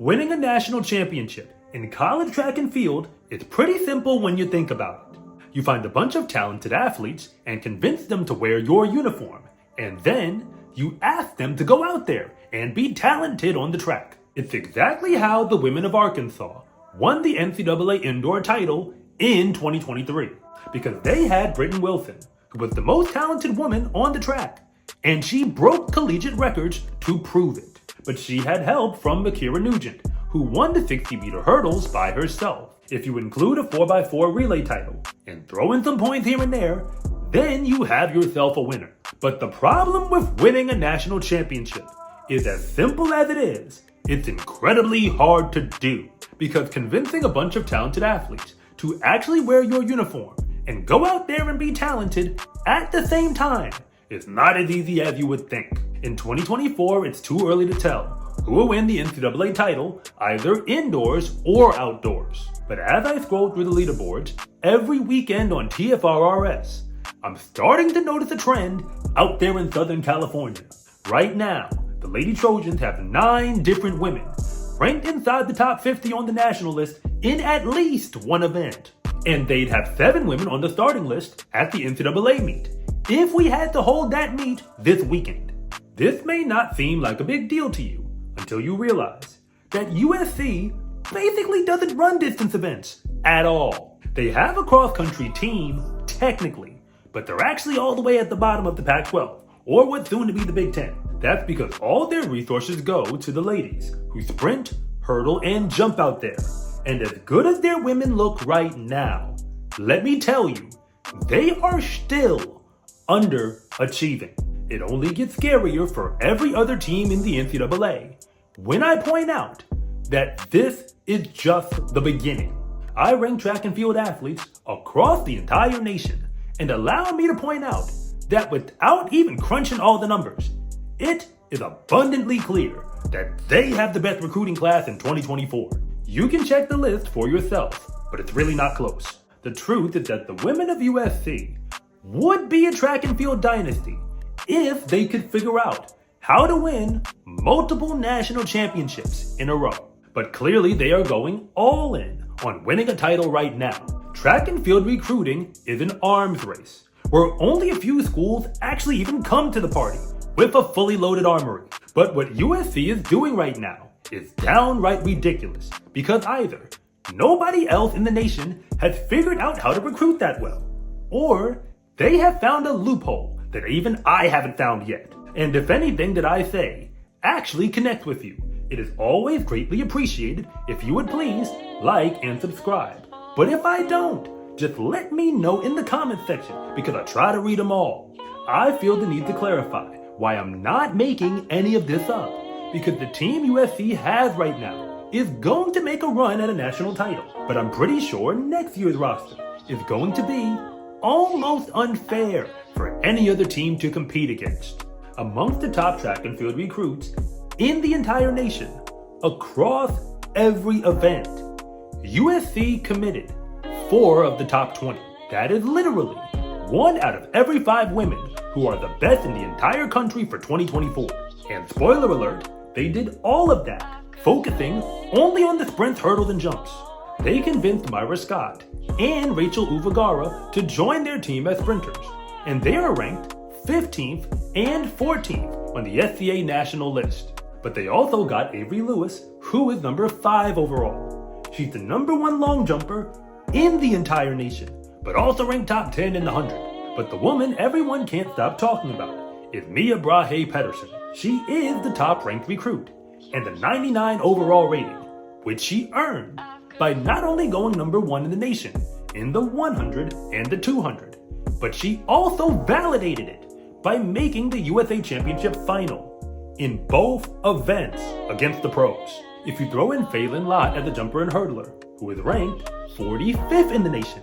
Winning a national championship in college track and field is pretty simple when you think about it. You find a bunch of talented athletes and convince them to wear your uniform, and then you ask them to go out there and be talented on the track. It's exactly how the women of Arkansas won the NCAA indoor title in 2023, because they had Britton Wilson, who was the most talented woman on the track, and she broke collegiate records to prove it. But she had help from Makira Nugent, who won the 60-meter hurdles by herself. If you include a 4x4 relay title and throw in some points here and there, then you have yourself a winner. But the problem with winning a national championship is as simple as it is, it's incredibly hard to do. Because convincing a bunch of talented athletes to actually wear your uniform and go out there and be talented at the same time is not as easy as you would think. In 2024, it's too early to tell who will win the NCAA title, either indoors or outdoors. But as I scroll through the leaderboards every weekend on TFRRS, I'm starting to notice a trend out there in Southern California. Right now, the Lady Trojans have 9 different women ranked inside the top 50 on the national list in at least one event. And they'd have 7 women on the starting list at the NCAA meet, if we had to hold that meet this weekend. This may not seem like a big deal to you until you realize that USC basically doesn't run distance events at all. They have a cross-country team, technically, but they're actually all the way at the bottom of the Pac-12, or what's soon to be the Big Ten. That's because all their resources go to the ladies, who sprint, hurdle, and jump out there. And as good as their women look right now, let me tell you, they are still underachieving. It only gets scarier for every other team in the NCAA when I point out that this is just the beginning. I rank track and field athletes across the entire nation, and allow me to point out that without even crunching all the numbers, it is abundantly clear that they have the best recruiting class in 2024. You can check the list for yourself, but it's really not close. The truth is that the women of USC would be a track and field dynasty if they could figure out how to win multiple national championships in a row. But clearly they are going all in on winning a title right now. Track and field recruiting is an arms race, where only a few schools actually even come to the party with a fully loaded armory. But what USC is doing right now is downright ridiculous, because either nobody else in the nation has figured out how to recruit that well, or they have found a loophole that even I haven't found yet. And if anything that I say actually connects with you, it is always greatly appreciated if you would please like and subscribe. But if I don't, just let me know in the comment section, because I try to read them all. I feel the need to clarify why I'm not making any of this up, because the team USC has right now is going to make a run at a national title. But I'm pretty sure next year's roster is going to be almost unfair for any other team to compete against. Amongst the top track and field recruits in the entire nation, across every event, USC committed 4 of the top 20. That is literally 1 out of every 5 women who are the best in the entire country for 2024. And spoiler alert, they did all of that, focusing only on the sprints, hurdles, and jumps. They convinced Myra Scott and Rachel Uvagara to join their team as sprinters, and they are ranked 15th and 14th on the SCA national list. But they also got Avery Lewis, who is number 5 overall. She's the number 1 long jumper in the entire nation, but also ranked top 10 in the 100. But the woman everyone can't stop talking about is Mia Brahe-Pedersen. She is the top ranked recruit and the 99 overall rating, which she earned by not only going number 1 in the nation in the 100 and the 200, but she also validated it by making the USA Championship final in both events against the pros. If you throw in Phelan Lott as a jumper and hurdler, who is ranked 45th in the nation,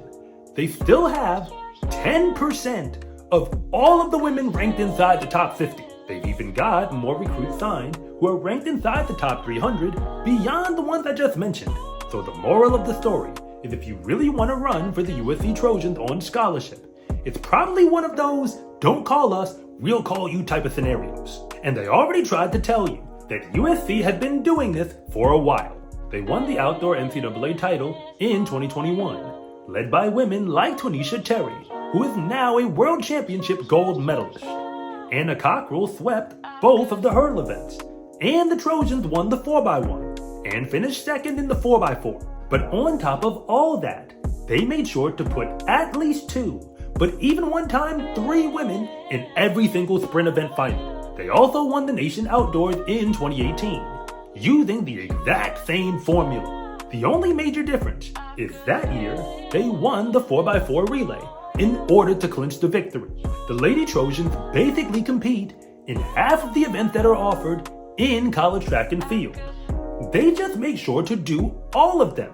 they still have 10% of all of the women ranked inside the top 50. They've even got more recruits signed who are ranked inside the top 300 beyond the ones I just mentioned. So the moral of the story is, if you really want to run for the USC Trojans on scholarship, it's probably one of those "don't call us, we'll call you" type of scenarios. And they already tried to tell you that USC had been doing this for a while. They won the outdoor NCAA title in 2021, led by women like Twanisha Terry, who is now a world championship gold medalist. Anna Cockrell swept both of the hurdle events, and the Trojans won the 4x1 and finished second in the 4x4. But on top of all that, they made sure to put at least 2, but even one time 3 women in every single sprint event final. They also won the nation outdoors in 2018, using the exact same formula. The only major difference is that year they won the 4x4 relay in order to clinch the victory. The Lady Trojans basically compete in half of the events that are offered in college track and field. They just make sure to do all of them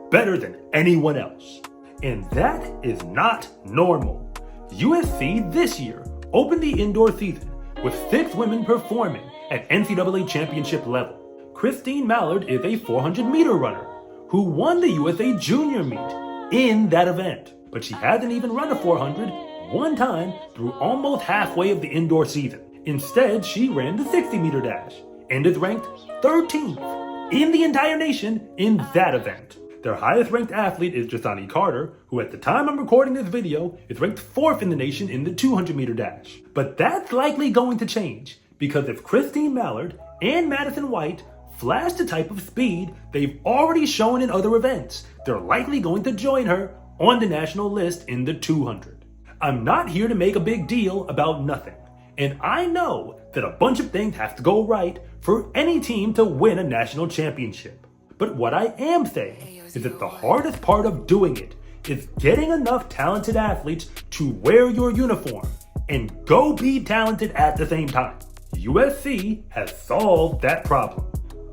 better than anyone else. And that is not normal. USC this year opened the indoor season with 6 women performing at NCAA championship level. Christine Mallard is a 400-meter runner who won the USA Junior meet in that event, but she hasn't even run a 400 one time through almost halfway of the indoor season. Instead, she ran the 60-meter dash and is ranked 13th in the entire nation in that event. Their highest ranked athlete is Jasani Carter, who at the time I'm recording this video is ranked 4th in the nation in the 200-meter dash. But that's likely going to change, because if Christine Mallard and Madison White flash the type of speed they've already shown in other events, they're likely going to join her on the national list in the 200. I'm not here to make a big deal about nothing, and I know that a bunch of things have to go right for any team to win a national championship. But what I am saying is that the hardest part of doing it is getting enough talented athletes to wear your uniform and go be talented at the same time. USC has solved that problem.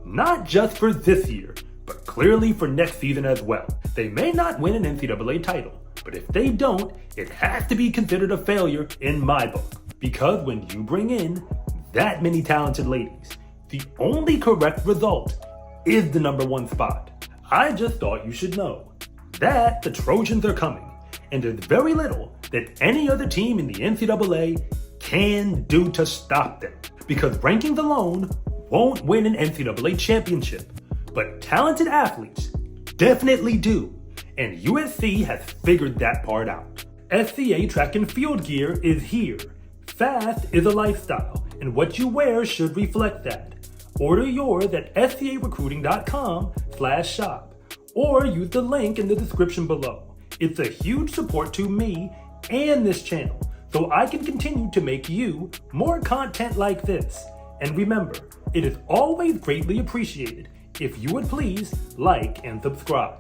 Not just for this year, but clearly for next season as well. They may not win an NCAA title, but if they don't, it has to be considered a failure in my book. Because when you bring in that many talented ladies, the only correct result is the #1 spot. I just thought you should know that the Trojans are coming, and there's very little that any other team in the NCAA can do to stop them. Because rankings alone won't win an NCAA championship, but talented athletes definitely do, and USC has figured that part out. SCA track and field gear is here. Fast is a lifestyle, and what you wear should reflect that. Order yours at scarecruiting.com/shop, or use the link in the description below. It's a huge support to me and this channel, so I can continue to make you more content like this. And remember, it is always greatly appreciated if you would please like and subscribe.